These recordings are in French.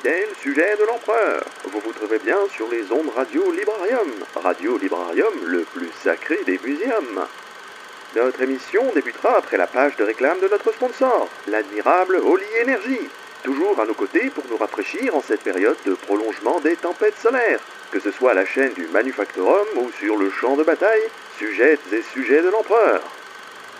fidèles sujets de l'Empereur. Vous vous trouvez bien sur les ondes Radio Librarium. Radio Librarium, le plus sacré des muséums. Notre émission débutera après la page de réclame de notre sponsor, l'admirable Holy Energy. Toujours à nos côtés pour nous rafraîchir en cette période de prolongement des tempêtes solaires. Que ce soit à la chaîne du Manufactorum ou sur le champ de bataille, sujettes et sujets de l'Empereur.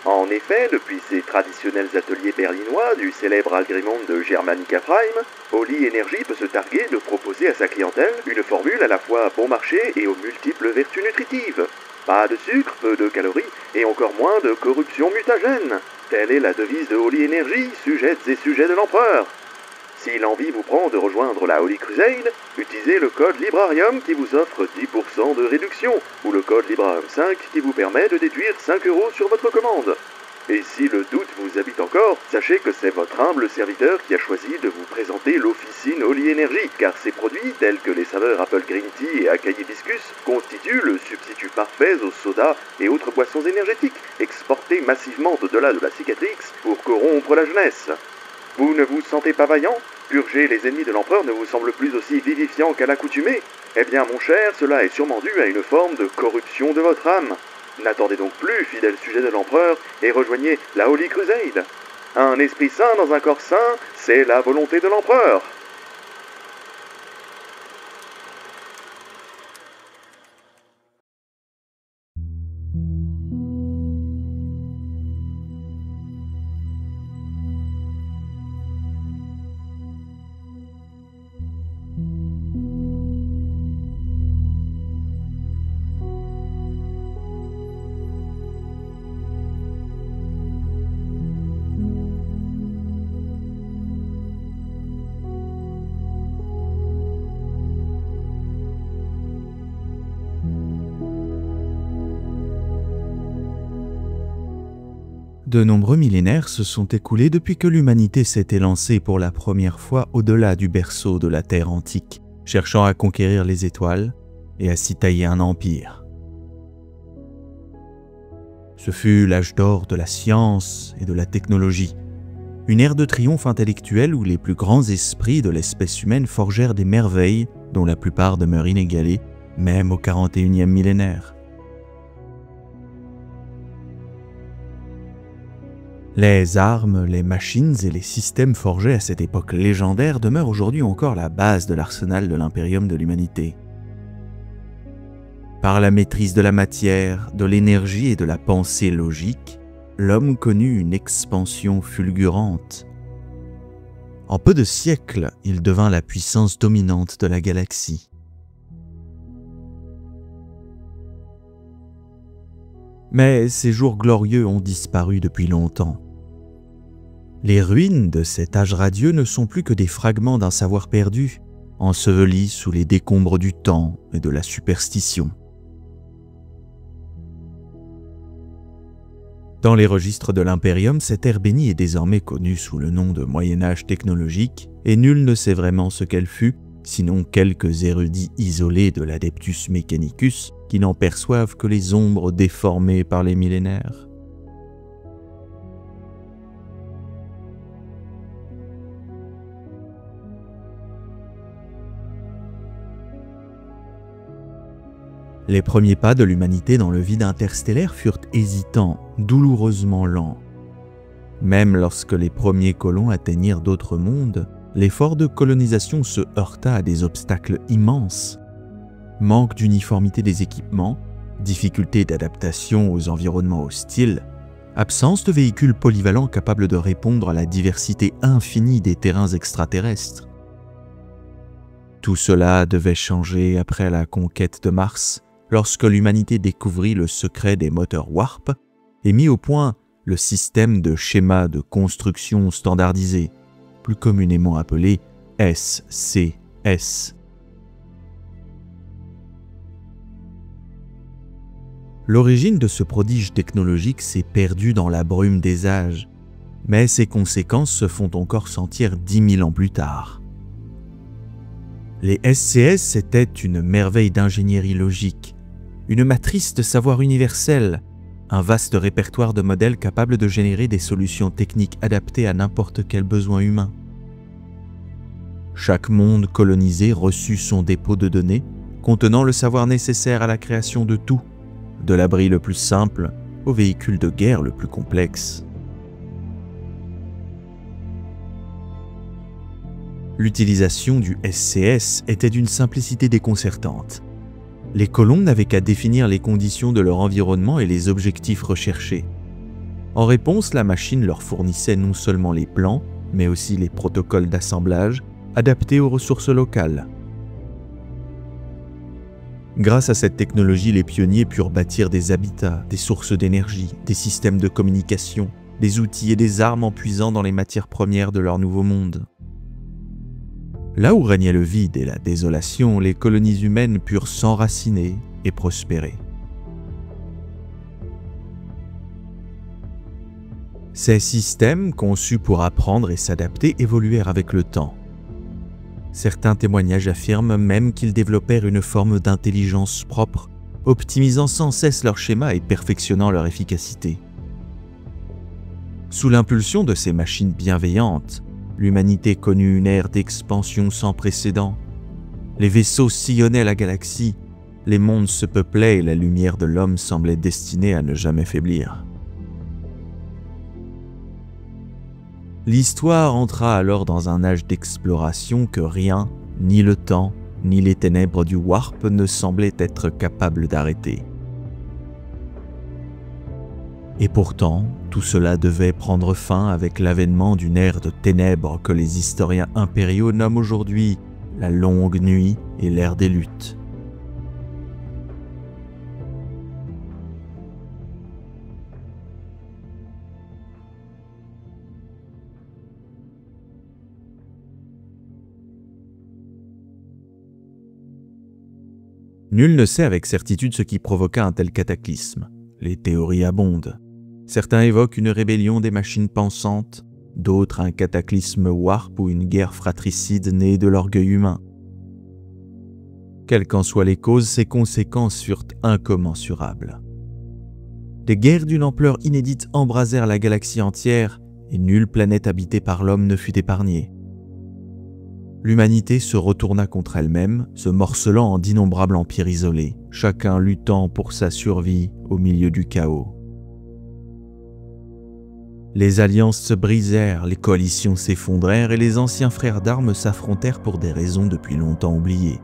En effet, depuis ses traditionnels ateliers berlinois du célèbre agrément de Germanica Prime, Holy Energy peut se targuer de proposer à sa clientèle une formule à la fois bon marché et aux multiples vertus nutritives. Pas de sucre, peu de calories et encore moins de corruption mutagène. Telle est la devise de Holy Energy, sujettes et sujets de l'Empereur. Si l'envie vous prend de rejoindre la Holy Crusade, utilisez le code Librarium qui vous offre 10% de réduction, ou le code Librarium 5 qui vous permet de déduire 5 € sur votre commande. Et si le doute vous habite encore, sachez que c'est votre humble serviteur qui a choisi de vous présenter l'officine Holy Energy, car ces produits, tels que les saveurs Apple Green Tea et Acai Hibiscus, constituent le substitut parfait aux sodas et autres boissons énergétiques, exportés massivement au-delà de la cicatrix pour corrompre la jeunesse. Vous ne vous sentez pas vaillant? Purger les ennemis de l'empereur ne vous semble plus aussi vivifiant qu'à l'accoutumée? Eh bien mon cher, cela est sûrement dû à une forme de corruption de votre âme. N'attendez donc plus, fidèle sujet de l'empereur, et rejoignez la Holy Crusade. Un esprit sain dans un corps sain, c'est la volonté de l'empereur. De nombreux millénaires se sont écoulés depuis que l'humanité s'était lancée pour la première fois au-delà du berceau de la Terre antique, cherchant à conquérir les étoiles et à s'y tailler un empire. Ce fut l'âge d'or de la science et de la technologie, une ère de triomphe intellectuel où les plus grands esprits de l'espèce humaine forgèrent des merveilles dont la plupart demeurent inégalées, même au 41e millénaire. Les armes, les machines et les systèmes forgés à cette époque légendaire demeurent aujourd'hui encore la base de l'arsenal de l'impérium de l'humanité. Par la maîtrise de la matière, de l'énergie et de la pensée logique, l'homme connut une expansion fulgurante. En peu de siècles, il devint la puissance dominante de la galaxie. Mais ces jours glorieux ont disparu depuis longtemps. Les ruines de cet âge radieux ne sont plus que des fragments d'un savoir perdu, ensevelis sous les décombres du temps et de la superstition. Dans les registres de l'Impérium, cette ère bénie est désormais connue sous le nom de Moyen-Âge technologique, et nul ne sait vraiment ce qu'elle fut, sinon quelques érudits isolés de l'Adeptus Mechanicus qui n'en perçoivent que les ombres déformées par les millénaires. Les premiers pas de l'humanité dans le vide interstellaire furent hésitants, douloureusement lents. Même lorsque les premiers colons atteignirent d'autres mondes, l'effort de colonisation se heurta à des obstacles immenses. Manque d'uniformité des équipements, difficulté d'adaptation aux environnements hostiles, absence de véhicules polyvalents capables de répondre à la diversité infinie des terrains extraterrestres. Tout cela devait changer après la conquête de Mars, lorsque l'humanité découvrit le secret des moteurs Warp et mit au point le système de schéma de construction standardisé, plus communément appelé SCS. L'origine de ce prodige technologique s'est perdue dans la brume des âges, mais ses conséquences se font encore sentir 10 000 ans plus tard. Les SCS étaient une merveille d'ingénierie logique, une matrice de savoir universel, un vaste répertoire de modèles capables de générer des solutions techniques adaptées à n'importe quel besoin humain. Chaque monde colonisé reçut son dépôt de données contenant le savoir nécessaire à la création de tout, de l'abri le plus simple au véhicule de guerre le plus complexe. L'utilisation du SCS était d'une simplicité déconcertante. Les colons n'avaient qu'à définir les conditions de leur environnement et les objectifs recherchés. En réponse, la machine leur fournissait non seulement les plans, mais aussi les protocoles d'assemblage adaptés aux ressources locales. Grâce à cette technologie, les pionniers purent bâtir des habitats, des sources d'énergie, des systèmes de communication, des outils et des armes en puisant dans les matières premières de leur nouveau monde. Là où régnait le vide et la désolation, les colonies humaines purent s'enraciner et prospérer. Ces systèmes, conçus pour apprendre et s'adapter, évoluèrent avec le temps. Certains témoignages affirment même qu'ils développèrent une forme d'intelligence propre, optimisant sans cesse leur schéma et perfectionnant leur efficacité. Sous l'impulsion de ces machines bienveillantes, l'humanité connut une ère d'expansion sans précédent. Les vaisseaux sillonnaient la galaxie, les mondes se peuplaient et la lumière de l'homme semblait destinée à ne jamais faiblir. L'histoire entra alors dans un âge d'exploration que rien, ni le temps, ni les ténèbres du Warp ne semblaient être capables d'arrêter. Et pourtant, tout cela devait prendre fin avec l'avènement d'une ère de ténèbres que les historiens impériaux nomment aujourd'hui la longue nuit et l'ère des luttes. Nul ne sait avec certitude ce qui provoqua un tel cataclysme. Les théories abondent. Certains évoquent une rébellion des machines pensantes, d'autres un cataclysme warp ou une guerre fratricide née de l'orgueil humain. Quelles qu'en soient les causes, ces conséquences furent incommensurables. Des guerres d'une ampleur inédite embrasèrent la galaxie entière et nulle planète habitée par l'homme ne fut épargnée. L'humanité se retourna contre elle-même, se morcelant en d'innombrables empires isolés, chacun luttant pour sa survie au milieu du chaos. Les alliances se brisèrent, les coalitions s'effondrèrent et les anciens frères d'armes s'affrontèrent pour des raisons depuis longtemps oubliées.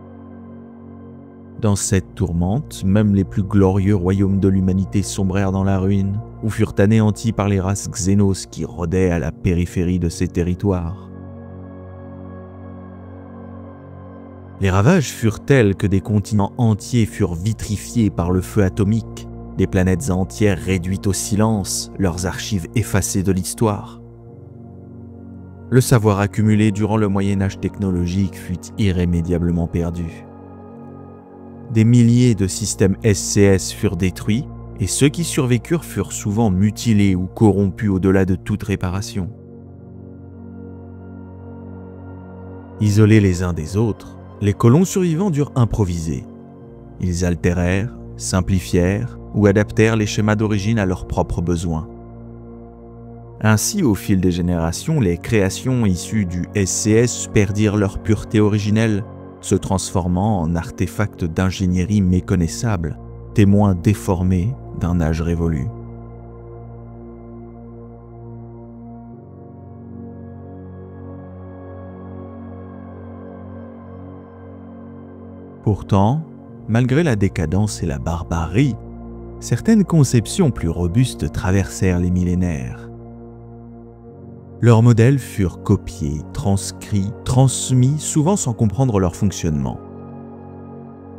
Dans cette tourmente, même les plus glorieux royaumes de l'humanité sombrèrent dans la ruine ou furent anéantis par les races xénos qui rôdaient à la périphérie de ces territoires. Les ravages furent tels que des continents entiers furent vitrifiés par le feu atomique, des planètes entières réduites au silence, leurs archives effacées de l'histoire. Le savoir accumulé durant le Moyen-Âge technologique fut irrémédiablement perdu. Des milliers de systèmes SCS furent détruits, et ceux qui survécurent furent souvent mutilés ou corrompus au-delà de toute réparation. Isolés les uns des autres, les colons survivants durent improviser. Ils altérèrent, simplifièrent ou adaptèrent les schémas d'origine à leurs propres besoins. Ainsi, au fil des générations, les créations issues du SCS perdirent leur pureté originelle, se transformant en artefacts d'ingénierie méconnaissables, témoins déformés d'un âge révolu. Pourtant, malgré la décadence et la barbarie, certaines conceptions plus robustes traversèrent les millénaires. Leurs modèles furent copiés, transcrits, transmis, souvent sans comprendre leur fonctionnement.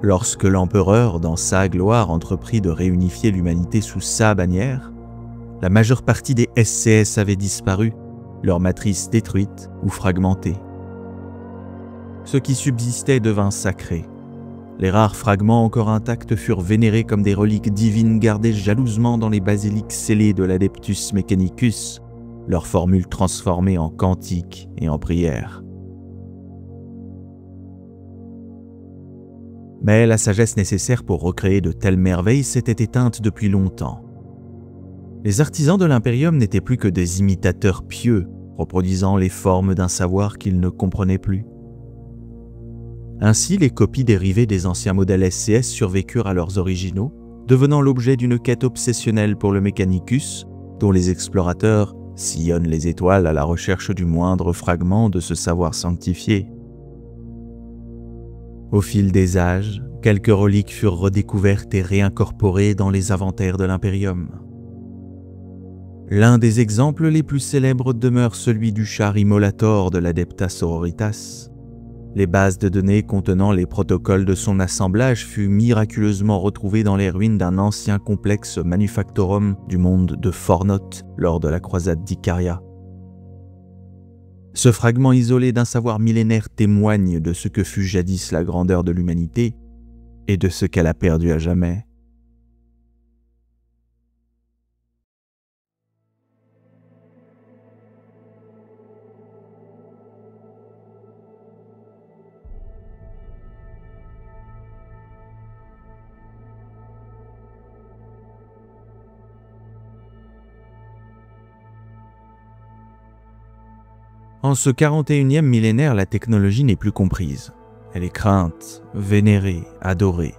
Lorsque l'empereur, dans sa gloire, entreprit de réunifier l'humanité sous sa bannière, la majeure partie des SCS avait disparu, leur matrice détruite ou fragmentée. Ce qui subsistait devint sacré. Les rares fragments encore intacts furent vénérés comme des reliques divines gardées jalousement dans les basiliques scellées de l'Adeptus Mechanicus, leurs formules transformées en cantiques et en prières. Mais la sagesse nécessaire pour recréer de telles merveilles s'était éteinte depuis longtemps. Les artisans de l'Imperium n'étaient plus que des imitateurs pieux, reproduisant les formes d'un savoir qu'ils ne comprenaient plus. Ainsi, les copies dérivées des anciens modèles SCS survécurent à leurs originaux, devenant l'objet d'une quête obsessionnelle pour le Mechanicus, dont les explorateurs sillonnent les étoiles à la recherche du moindre fragment de ce savoir sanctifié. Au fil des âges, quelques reliques furent redécouvertes et réincorporées dans les inventaires de l'Imperium. L'un des exemples les plus célèbres demeure celui du char Immolator de l'Adepta Sororitas. Les bases de données contenant les protocoles de son assemblage furent miraculeusement retrouvées dans les ruines d'un ancien complexe manufactorum du monde de Fornoth lors de la croisade d'Icaria. Ce fragment isolé d'un savoir millénaire témoigne de ce que fut jadis la grandeur de l'humanité et de ce qu'elle a perdu à jamais. En ce 41e millénaire, la technologie n'est plus comprise. Elle est crainte, vénérée, adorée.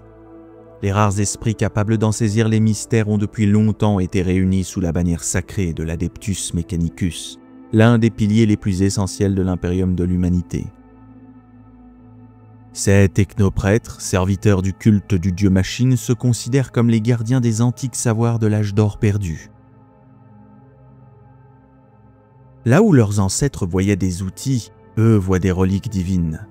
Les rares esprits capables d'en saisir les mystères ont depuis longtemps été réunis sous la bannière sacrée de l'Adeptus Mechanicus, l'un des piliers les plus essentiels de l'impérium de l'humanité. Ces technoprêtres, serviteurs du culte du dieu-machine, se considèrent comme les gardiens des antiques savoirs de l'âge d'or perdu. Là où leurs ancêtres voyaient des outils, eux voient des reliques divines.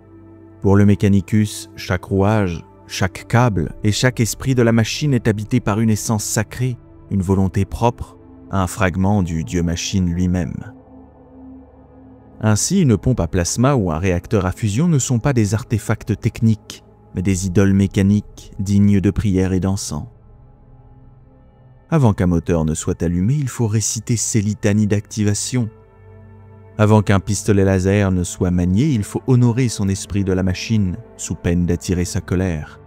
Pour le Mechanicus, chaque rouage, chaque câble et chaque esprit de la machine est habité par une essence sacrée, une volonté propre, un fragment du dieu-machine lui-même. Ainsi, une pompe à plasma ou un réacteur à fusion ne sont pas des artefacts techniques, mais des idoles mécaniques dignes de prière et d'encens. Avant qu'un moteur ne soit allumé, il faut réciter ses litanies d'activation. Avant qu'un pistolet laser ne soit manié, il faut honorer son esprit de la machine, sous peine d'attirer sa colère.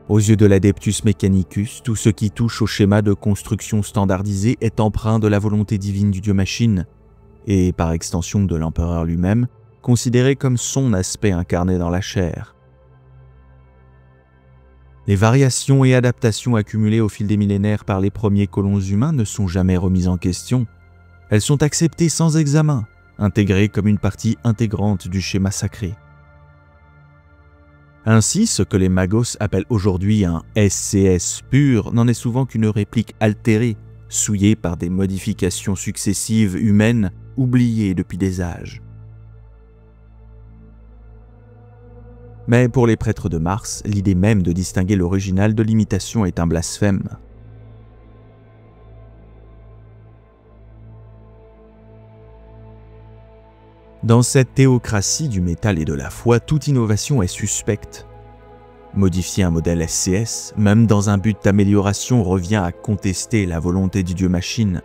Aux yeux de l'Adeptus Mechanicus, tout ce qui touche au schéma de construction standardisé est empreint de la volonté divine du dieu-machine, et par extension de l'empereur lui-même, considéré comme son aspect incarné dans la chair. Les variations et adaptations accumulées au fil des millénaires par les premiers colons humains ne sont jamais remises en question. Elles sont acceptées sans examen, intégrées comme une partie intégrante du schéma sacré. Ainsi, ce que les magos appellent aujourd'hui un SCS pur n'en est souvent qu'une réplique altérée, souillée par des modifications successives humaines oubliées depuis des âges. Mais pour les prêtres de Mars, l'idée même de distinguer l'original de l'imitation est un blasphème. Dans cette théocratie du métal et de la foi, toute innovation est suspecte. Modifier un modèle SCS, même dans un but d'amélioration, revient à contester la volonté du dieu-machine.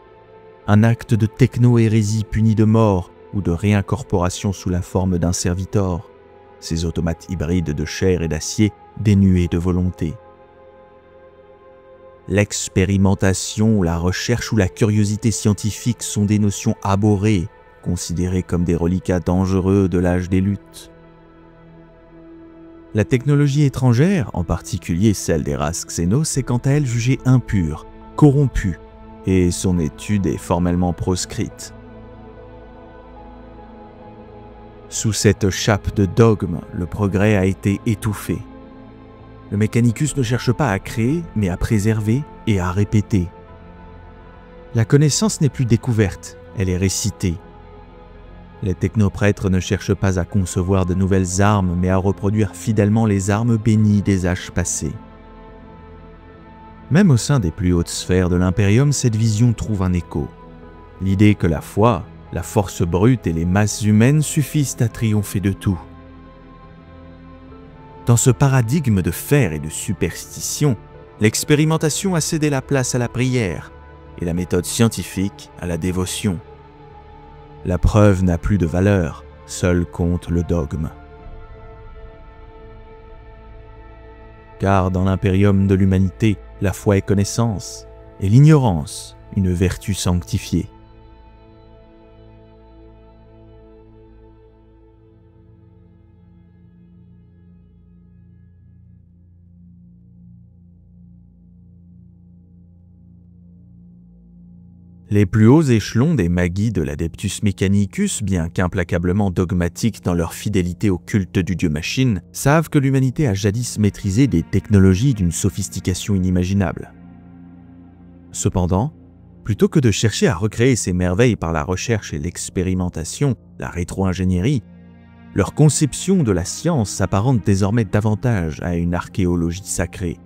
Un acte de techno-hérésie puni de mort ou de réincorporation sous la forme d'un servitor. Ces automates hybrides de chair et d'acier dénués de volonté. L'expérimentation, la recherche ou la curiosité scientifique sont des notions abhorrées, considérés comme des reliquats dangereux de l'âge des luttes. La technologie étrangère, en particulier celle des races xénos, est quant à elle jugée impure, corrompue, et son étude est formellement proscrite. Sous cette chape de dogme, le progrès a été étouffé. Le Mechanicus ne cherche pas à créer, mais à préserver et à répéter. La connaissance n'est plus découverte, elle est récitée. Les technoprêtres ne cherchent pas à concevoir de nouvelles armes, mais à reproduire fidèlement les armes bénies des âges passés. Même au sein des plus hautes sphères de l'Imperium, cette vision trouve un écho. L'idée que la foi, la force brute et les masses humaines suffisent à triompher de tout. Dans ce paradigme de fer et de superstition, l'expérimentation a cédé la place à la prière et la méthode scientifique à la dévotion. La preuve n'a plus de valeur, seul compte le dogme. Car dans l'impérium de l'humanité, la foi est connaissance, et l'ignorance, une vertu sanctifiée. Les plus hauts échelons des Magi de l'Adeptus Mechanicus, bien qu'implacablement dogmatiques dans leur fidélité au culte du dieu-machine, savent que l'humanité a jadis maîtrisé des technologies d'une sophistication inimaginable. Cependant, plutôt que de chercher à recréer ces merveilles par la recherche et l'expérimentation, la rétro-ingénierie, leur conception de la science s'apparente désormais davantage à une archéologie sacrée.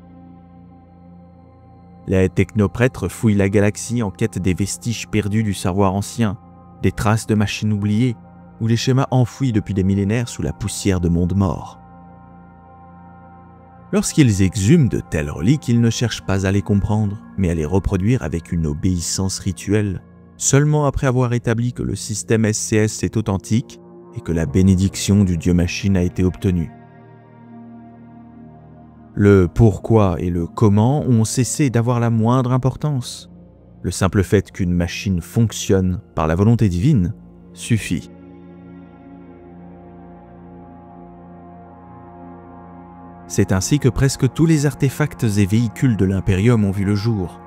Les technoprêtres fouillent la galaxie en quête des vestiges perdus du savoir ancien, des traces de machines oubliées ou les schémas enfouis depuis des millénaires sous la poussière de mondes morts. Lorsqu'ils exhument de telles reliques, ils ne cherchent pas à les comprendre, mais à les reproduire avec une obéissance rituelle, seulement après avoir établi que le système SCS est authentique et que la bénédiction du dieu-machine a été obtenue. Le pourquoi et le comment ont cessé d'avoir la moindre importance. Le simple fait qu'une machine fonctionne par la volonté divine suffit. C'est ainsi que presque tous les artefacts et véhicules de l'Imperium ont vu le jour.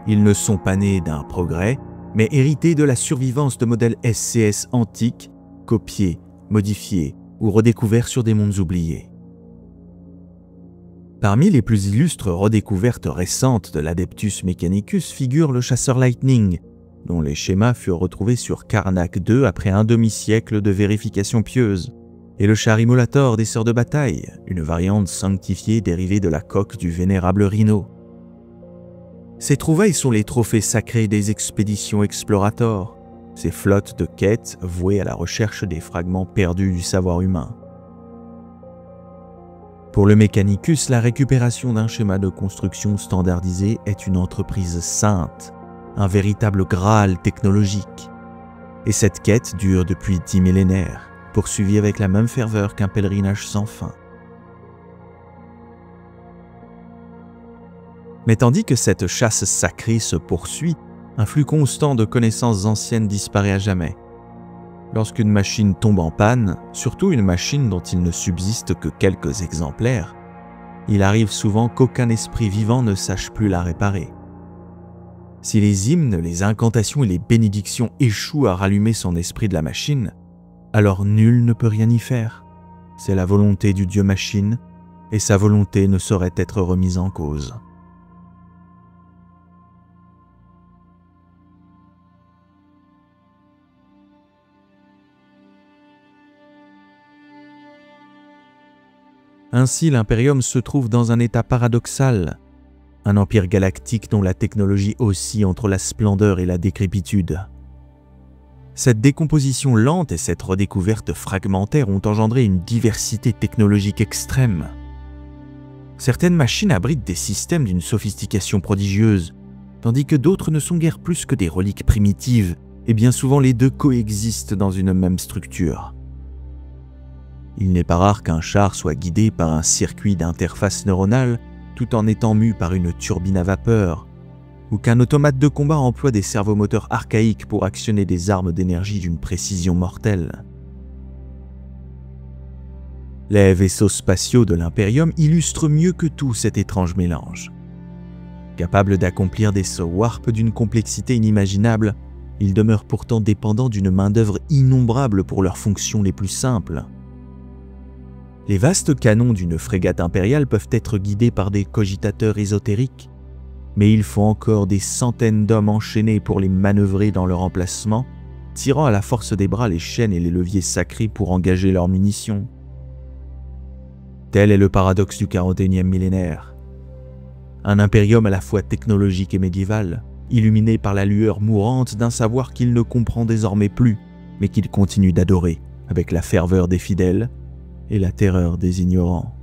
Ils ne sont pas nés d'un progrès, mais hérités de la survivance de modèles SCS antiques, copiés, modifiés ou redécouverts sur des mondes oubliés. Parmi les plus illustres redécouvertes récentes de l'Adeptus Mechanicus figure le chasseur Lightning, dont les schémas furent retrouvés sur Karnak II après un demi-siècle de vérification pieuse, et le char Immolator des Sœurs de Bataille, une variante sanctifiée dérivée de la coque du vénérable Rhino. Ces trouvailles sont les trophées sacrés des expéditions Explorator, ces flottes de quêtes vouées à la recherche des fragments perdus du savoir humain. Pour le Mechanicus, la récupération d'un schéma de construction standardisé est une entreprise sainte, un véritable Graal technologique. Et cette quête dure depuis 10 millénaires, poursuivie avec la même ferveur qu'un pèlerinage sans fin. Mais tandis que cette chasse sacrée se poursuit, un flux constant de connaissances anciennes disparaît à jamais. Lorsqu'une machine tombe en panne, surtout une machine dont il ne subsiste que quelques exemplaires, il arrive souvent qu'aucun esprit vivant ne sache plus la réparer. Si les hymnes, les incantations et les bénédictions échouent à rallumer son esprit de la machine, alors nul ne peut rien y faire. C'est la volonté du dieu-machine, et sa volonté ne saurait être remise en cause. Ainsi, l'Imperium se trouve dans un état paradoxal, un empire galactique dont la technologie oscille entre la splendeur et la décrépitude. Cette décomposition lente et cette redécouverte fragmentaire ont engendré une diversité technologique extrême. Certaines machines abritent des systèmes d'une sophistication prodigieuse, tandis que d'autres ne sont guère plus que des reliques primitives, et bien souvent les deux coexistent dans une même structure. Il n'est pas rare qu'un char soit guidé par un circuit d'interface neuronale tout en étant mu par une turbine à vapeur, ou qu'un automate de combat emploie des servomoteurs archaïques pour actionner des armes d'énergie d'une précision mortelle. Les vaisseaux spatiaux de l'Imperium illustrent mieux que tout cet étrange mélange. Capables d'accomplir des sauts warp d'une complexité inimaginable, ils demeurent pourtant dépendants d'une main-d'œuvre innombrable pour leurs fonctions les plus simples. Les vastes canons d'une frégate impériale peuvent être guidés par des cogitateurs ésotériques, mais il faut encore des centaines d'hommes enchaînés pour les manœuvrer dans leur emplacement, tirant à la force des bras les chaînes et les leviers sacrés pour engager leurs munitions. Tel est le paradoxe du 41e millénaire. Un impérium à la fois technologique et médiéval, illuminé par la lueur mourante d'un savoir qu'il ne comprend désormais plus, mais qu'il continue d'adorer avec la ferveur des fidèles et la terreur des ignorants.